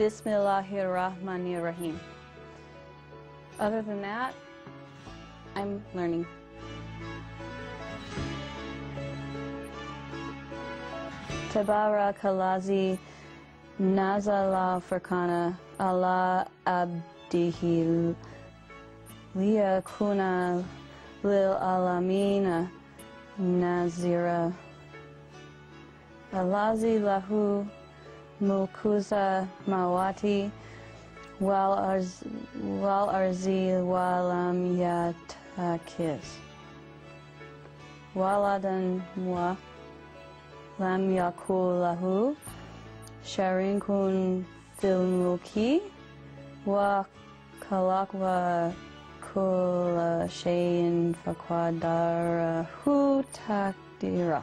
Bismillahirrahmanirrahim. Other than that, I'm learning. Tabarakalazi nazala furqana ala abdihi liyakuna lil alamina nazira. Alazi lahu mulkuza mawati wal arzi walam yatakis waladan wa lam yakul lahu sharinkun fil mulki wa khalaq wa kulla shay'in faqadarahu taqdira.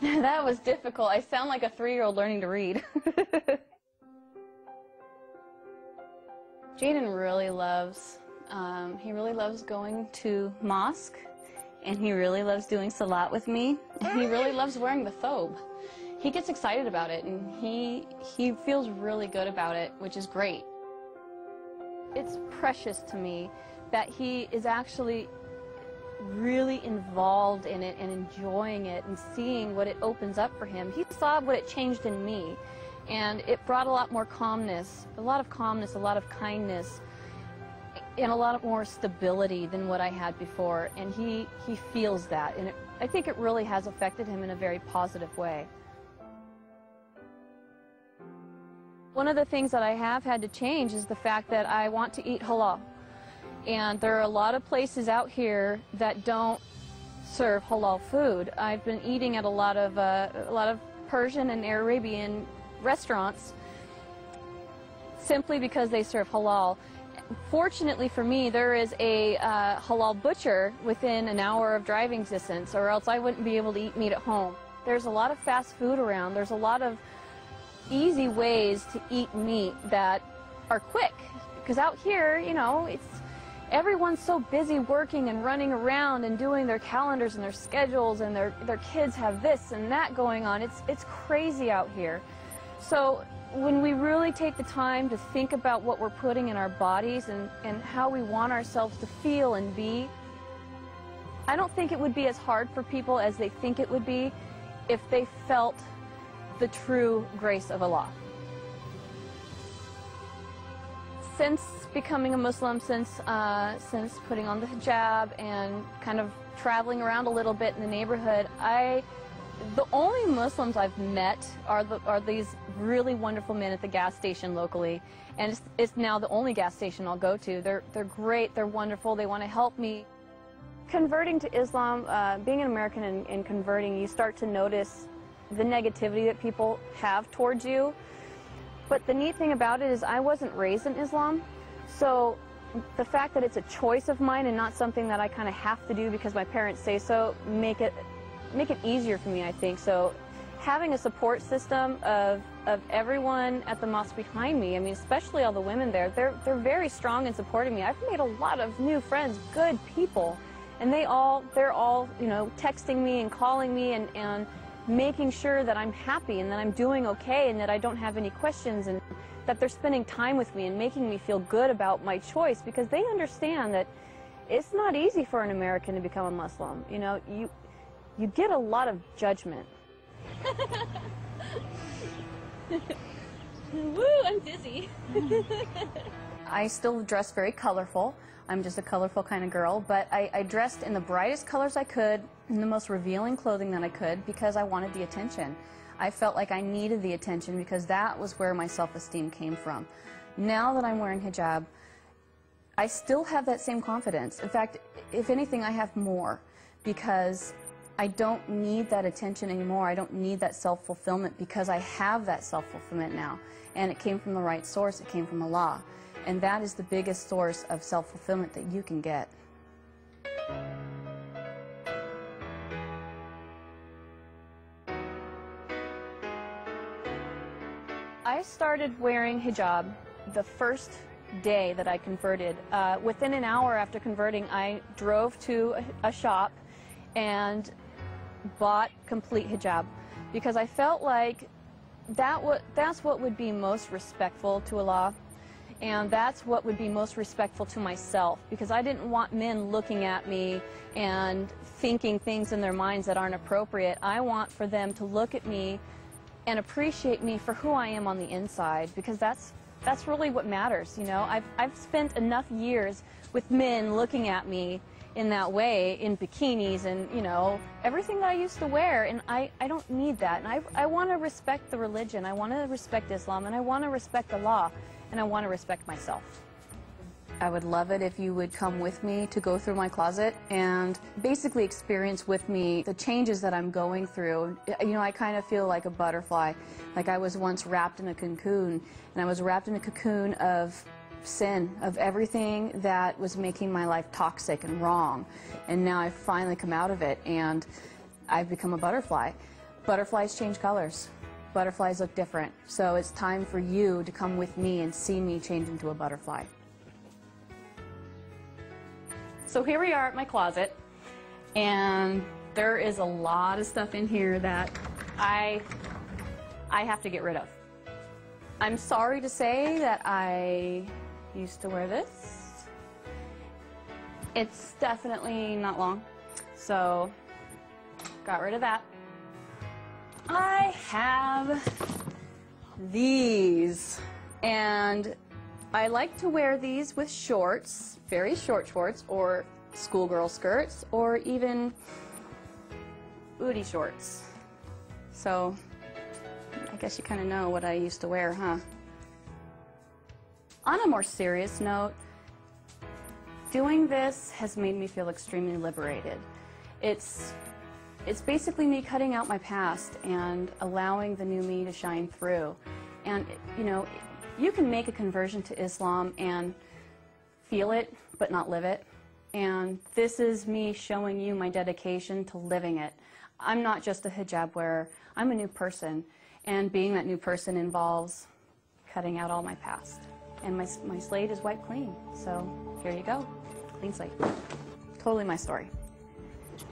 That was difficult. I sound like a 3-year-old learning to read. Jaden really loves, he really loves going to mosque, and he really loves doing salat with me, and he really loves wearing the thobe. He gets excited about it, and he feels really good about it, which is great. It's precious to me that he is actually really involved in it and enjoying it and seeing what it opens up for him. He saw what it changed in me, and it brought a lot more calmness, a lot of kindness, and a lot more stability than what I had before, and he feels that, and I think it really has affected him in a very positive way. One of the things that I have had to change is the fact that I want to eat halal. And there are a lot of places out here that don't serve halal food. I've been eating at a lot of Persian and Arabian restaurants simply because they serve halal. Fortunately for me, there is a halal butcher within an hour of driving distance, or else I wouldn't be able to eat meat at home. There's a lot of fast food around. There's a lot of easy ways to eat meat that are quick. Because out here, you know, everyone's so busy working and running around and doing their calendars and their schedules, and their kids have this and that going on. It's crazy out here. So when we really take the time to think about what we're putting in our bodies and how we want ourselves to feel and be, I don't think it would be as hard for people as they think it would be if they felt the true grace of Allah. Since becoming a Muslim, since putting on the hijab and kind of traveling around a little bit in the neighborhood, the only Muslims I've met are these really wonderful men at the gas station locally, and it's now the only gas station I'll go to. They're great, they're wonderful, they want to help me. Converting to Islam, being an American and converting, you start to notice the negativity that people have towards you. But the neat thing about it is I wasn't raised in Islam, so the fact that it's a choice of mine and not something that I kind of have to do because my parents say so, make it easier for me, I think. So having a support system of everyone at the mosque behind me, I mean, especially all the women there, they're very strong in supporting me. I've made a lot of new friends, good people, and they're all, you know, texting me and calling me and making sure that I'm happy and that I'm doing okay and that I don't have any questions, and that they're spending time with me and making me feel good about my choice, because they understand that it's not easy for an American to become a Muslim. You know, you get a lot of judgment. Woo, I'm dizzy. I still dress very colorful. I'm just a colorful kind of girl, but I dressed in the brightest colors I could, in the most revealing clothing that I could, because I wanted the attention. I felt like I needed the attention because that was where my self-esteem came from. Now that I'm wearing hijab, I still have that same confidence. In fact, if anything, I have more, because I don't need that attention anymore. I don't need that self-fulfillment, because I have that self-fulfillment now. And it came from the right source. It came from Allah. And that is the biggest source of self-fulfillment that you can get. I started wearing hijab the first day that I converted. Within an hour after converting, I drove to a shop and bought complete hijab because I felt like that's what would be most respectful to Allah, and that's what would be most respectful to myself, because I didn't want men looking at me and thinking things in their minds that aren't appropriate. I want for them to look at me and appreciate me for who I am on the inside, because that's really what matters, you know. I've spent enough years with men looking at me in that way, in bikinis and, you know, everything that I used to wear, and I don't need that. And I want to respect the religion, I want to respect Islam, and I want to respect Allah, and I want to respect myself. I would love it if you would come with me to go through my closet and basically experience with me the changes that I'm going through. You know, I kind of feel like a butterfly. Like I was once wrapped in a cocoon, and I was wrapped in a cocoon of sin, of everything that was making my life toxic and wrong. And now I've finally come out of it, and I've become a butterfly. Butterflies change colors. Butterflies look different. So it's time for you to come with me and see me change into a butterfly. So here we are at my closet, and there is a lot of stuff in here that I have to get rid of. I'm sorry to say that I used to wear this. It's definitely not long, so got rid of that. I have these, and I like to wear these with shorts, very short shorts, or schoolgirl skirts, or even booty shorts. So I guess you kind of know what I used to wear, huh? On a more serious note, doing this has made me feel extremely liberated. It's basically me cutting out my past and allowing the new me to shine through. And, you know, you can make a conversion to Islam and feel it, but not live it. And this is me showing you my dedication to living it. I'm not just a hijab wearer, I'm a new person. And being that new person involves cutting out all my past. And my slate is wiped clean. So here you go, clean slate. Totally my story.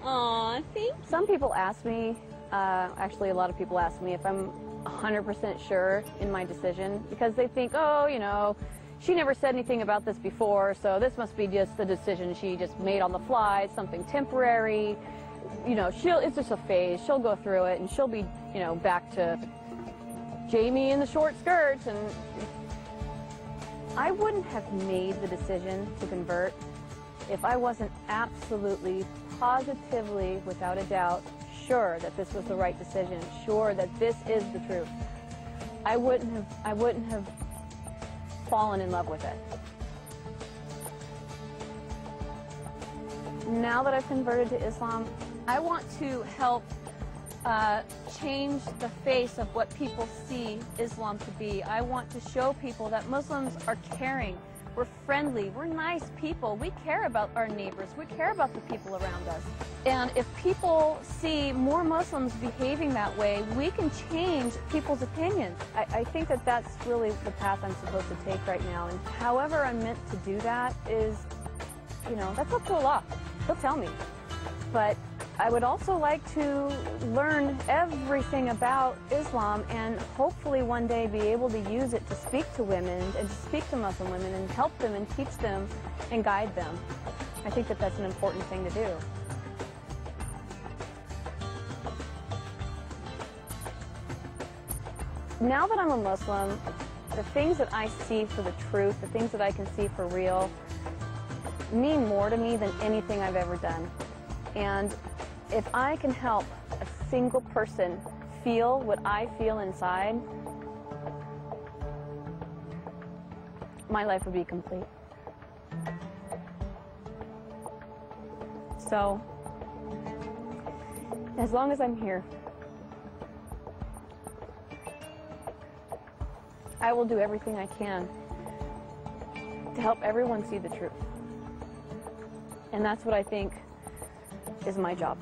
Aw, thanks. Some people ask me, actually a lot of people ask me if I'm 100% sure in my decision, because they think, oh, you know, she never said anything about this before, so this must be just the decision she just made on the fly, it's something temporary. You know, it's just a phase, she'll go through it, and she'll be, you know, back to Jamie in the short skirts. And I wouldn't have made the decision to convert if I wasn't absolutely, positively, without a doubt, sure that this was the right decision, sure that this is the truth. I wouldn't have fallen in love with it. Now that I've converted to Islam, I want to help change the face of what people see Islam to be. I want to show people that Muslims are caring, we're friendly, we're nice people, we care about our neighbors, we care about the people around us. And if people see more Muslims behaving that way, we can change people's opinions. I think that that's really the path I'm supposed to take right now. And however I'm meant to do that is, you know, that's up to Allah. He'll tell me. But I would also like to learn everything about Islam and hopefully one day be able to use it to speak to women and to speak to Muslim women and help them and teach them and guide them. I think that that's an important thing to do. Now that I'm a Muslim, the things that I see for the truth, the things that I can see for real, mean more to me than anything I've ever done. And if I can help a single person feel what I feel inside, my life would be complete. So, as long as I'm here, I will do everything I can to help everyone see the truth. And that's what I think is my job.